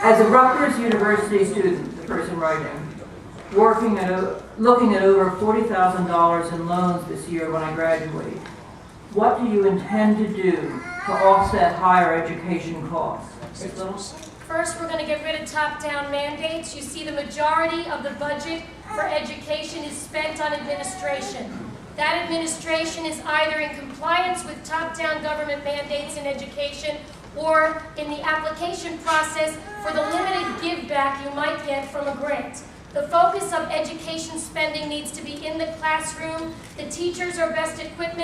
As a Rutgers University student, the person writing, looking at over $40,000 in loans this year when I graduate, what do you intend to do to offset higher education costs? First, we're going to get rid of top-down mandates. You see, the majority of the budget for education is spent on administration. That administration is either in compliance with top-down government mandates in education or in the application process for the limited give back you might get from a grant. The focus of education spending needs to be in the classroom. The teachers are best equipped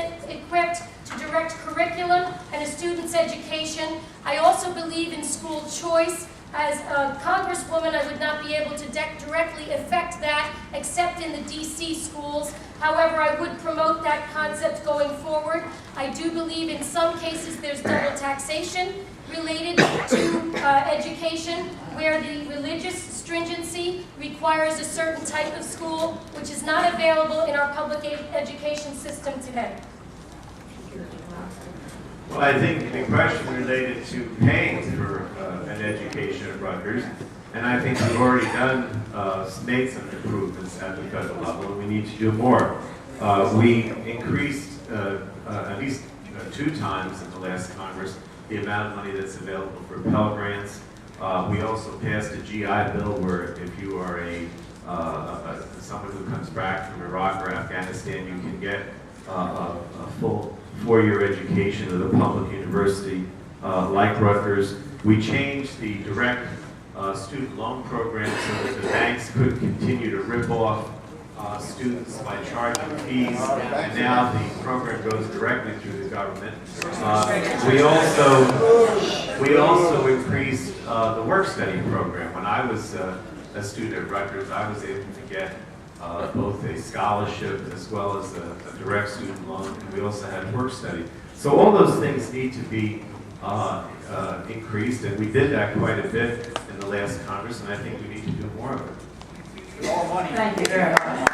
to direct curriculum and a student's education. I also believe in school choice. As a congresswoman, I would not be able to directly affect that except in the DC schools. However, I would promote that concept going forward. I do believe in some cases there's double taxation related to education, where the religious stringency requires a certain type of school, which is not available in our public education system today. Well, I think the question related to paying for an education at Rutgers, and I think we've already made some improvements at the federal level, and we need to do more. We increased at least 2 times in the last Congress the amount of money that's available for Pell Grants. We also passed a GI Bill where if you are someone who comes back from Iraq or Afghanistan, you can get a full 4-year education at a public university like Rutgers. We changed the direct student loan program so that the banks could continue to rip off students by charging fees, and now the program goes directly through the government. We also increased the work-study program. When I was a student at Rutgers, I was able to get both a scholarship as well as a direct student loan, and we also had work-study. So all those things need to be increased, and we did that quite a bit in the last Congress, and I think we need to do more of it. Thank you very much.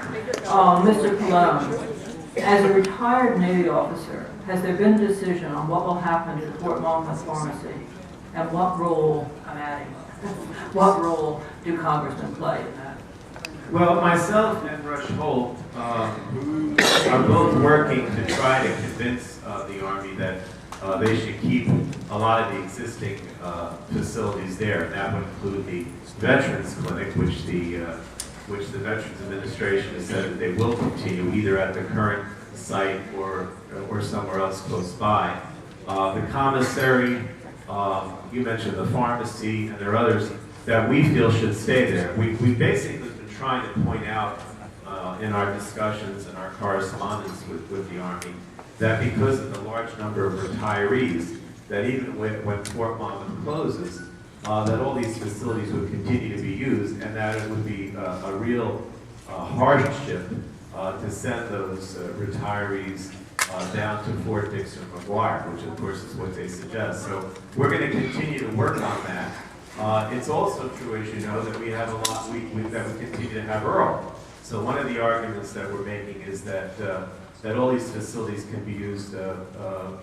Mr. Pallone, as a retired Navy officer, has there been a decision on what will happen to the Fort Monmouth Pharmacy, and what role, what role do congressmen play in that? Well, myself and Rush Holt are both working to try to convince the Army that they should keep a lot of the existing facilities there. And that would include the Veterans Clinic, which the Veterans Administration has said that they will continue either at the current site or somewhere else close by. The commissary, you mentioned the pharmacy, and there are others that we feel should stay there. We basically been trying to point out in our discussions and our correspondence with the Army that because of the large number of retirees, that even when Fort Monmouth closes, that all these facilities would continue to be used, and that it would be a real hardship to send those retirees down to Fort Dix or McGuire, which of course is what they suggest. So we're going to continue to work on that. It's also true, as you know, that we have a lot, that we continue to have Earl. So one of the arguments that we're making is that that all these facilities can be used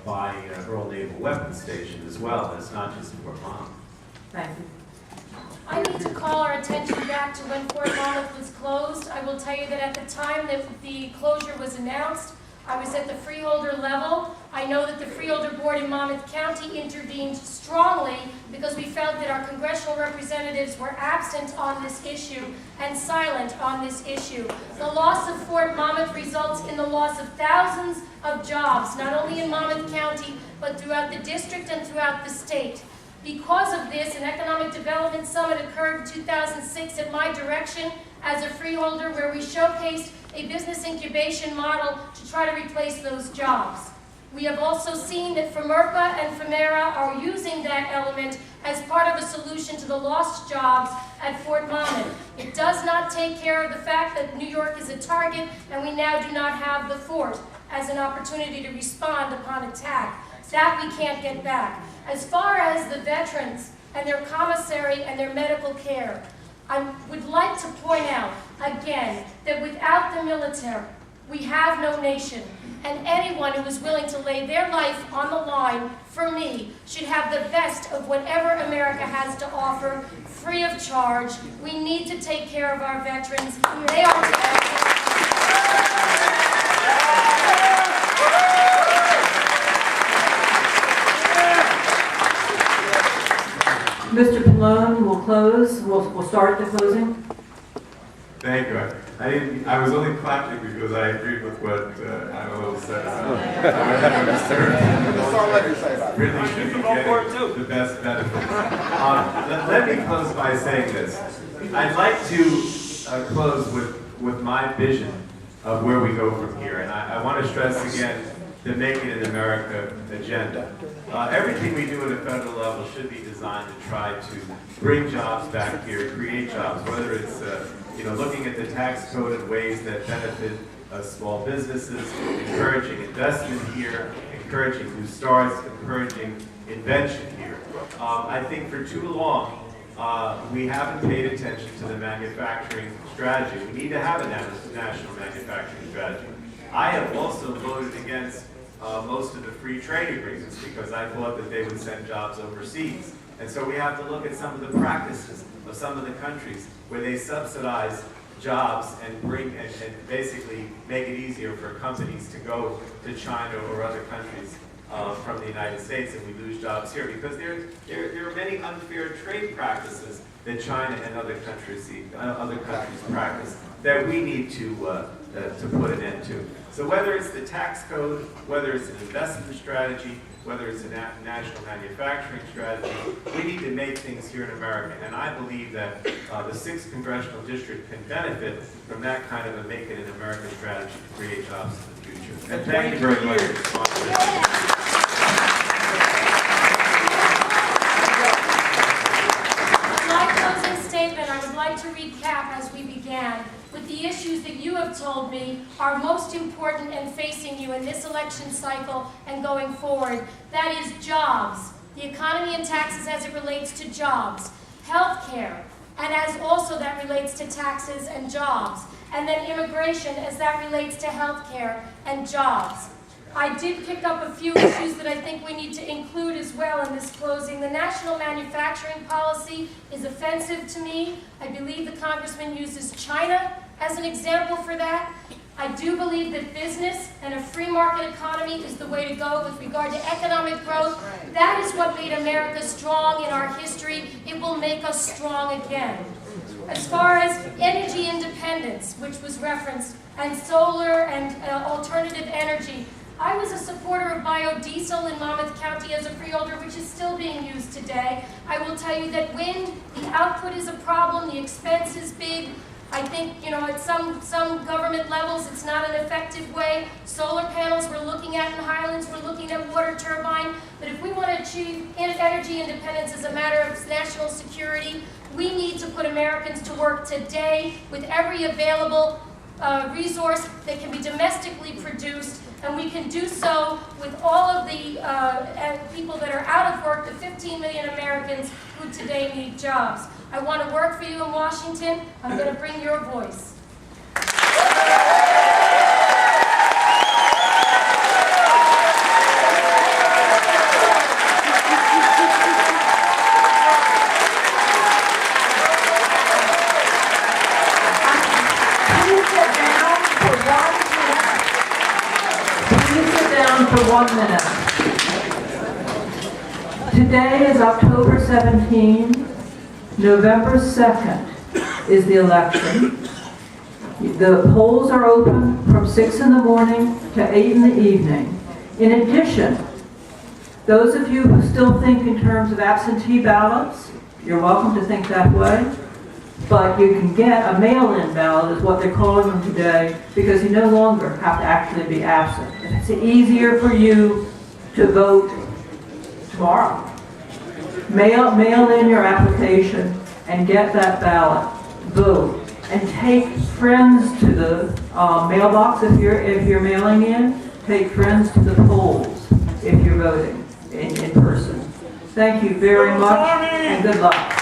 by Earl Naval Weapons Station as well. It's not just Fort Monmouth. Thank you. I need to call our attention back to when Fort Monmouth was closed. I will tell you that at the time that the closure was announced, I was at the freeholder level. I know that the freeholder board in Monmouth County intervened strongly because we felt that our congressional representatives were absent on this issue and silent on this issue. The loss of Fort Monmouth results in the loss of thousands of jobs, not only in Monmouth County, but throughout the district and throughout the state. Because of this, an economic development summit occurred in 2006 at my direction as a freeholder, where we showcased a business incubation model to try to replace those jobs. We have also seen that FMERPA and FMERA are using that element as part of a solution to the lost jobs at Fort Monmouth. It does not take care of the fact that New York is a target and we now do not have the fort as an opportunity to respond upon attack. That we can't get back. As far as the veterans and their commissary and their medical care, I would like to point out again that without the military, We have no nation. And anyone who is willing to lay their life on the line for me should have the best of whatever America has to offer, free of charge. We need to take care of our veterans. They are Mr. Pallone will close. We'll start the closing. Thank you. I was only clapping because I agreed with what Annabelle said. Really should be getting the best benefits. Let me close by saying this. I'd like to close with my vision of where we go from here. And I want to stress again the Make It in America agenda. Everything we do at a federal level should be designed to try to bring jobs back here, create jobs, whether it's looking at the tax code in ways that benefit small businesses, encouraging investment here, encouraging new starts, encouraging invention here. I think for too long, we haven't paid attention to the manufacturing strategy. We need to have a national manufacturing strategy. I have also voted against most of the free trade agreements because I thought that they would send jobs overseas. And so we have to look at some of the practices of some of the countries where they subsidize jobs and basically make it easier for companies to go to China or other countries from the United States, and we lose jobs here because there are many unfair trade practices that China and other countries practice that we need to put an end to. So whether it's the tax code, whether it's an investment strategy, whether it's a national manufacturing strategy, we need to make things here in America. And I believe that the 6th Congressional District can benefit from that kind of a Make It in America strategy to create jobs in the future. And thank you very much for sponsoring. I would like to recap as we began with the issues that you have told me are most important and facing you in this election cycle and going forward. That is jobs, the economy and taxes as it relates to jobs, health care, and as also that relates to taxes and jobs, and then immigration as that relates to health care and jobs. I did pick up a few issues that I think we need to include as well in this closing. The national manufacturing policy is offensive to me. I believe the congressman uses China as an example for that. I do believe that business and a free market economy is the way to go with regard to economic growth. That is what made America strong in our history. It will make us strong again. As far as energy independence, which was referenced, and solar and alternative energy, I was a supporter of biodiesel in Monmouth County as a freeholder, which is still being used today. I will tell you that wind, the output is a problem, the expense is big. I think, at some government levels, it's not an effective way. Solar panels we're looking at in Highlands, we're looking at water turbine. But if we want to achieve energy independence as a matter of national security, we need to put Americans to work today with every available resource that can be domestically produced. And we can do so with all of the people that are out of work, the 15 million Americans who today need jobs. I want to work for you in Washington. I'm going to bring your voice. For 1 minute. Today is October 17. November 2nd is the election. The polls are open from 6 in the morning to 8 in the evening. In addition, those of you who still think in terms of absentee ballots, you're welcome to think that way. But you can get a mail-in ballot, is what they're calling them today, because you no longer have to actually be absent. It's easier for you to vote tomorrow. Mail in your application and get that ballot. Vote and take friends to the mailbox if you're mailing in. Take friends to the polls if you're voting in person. Thank you very much and good luck.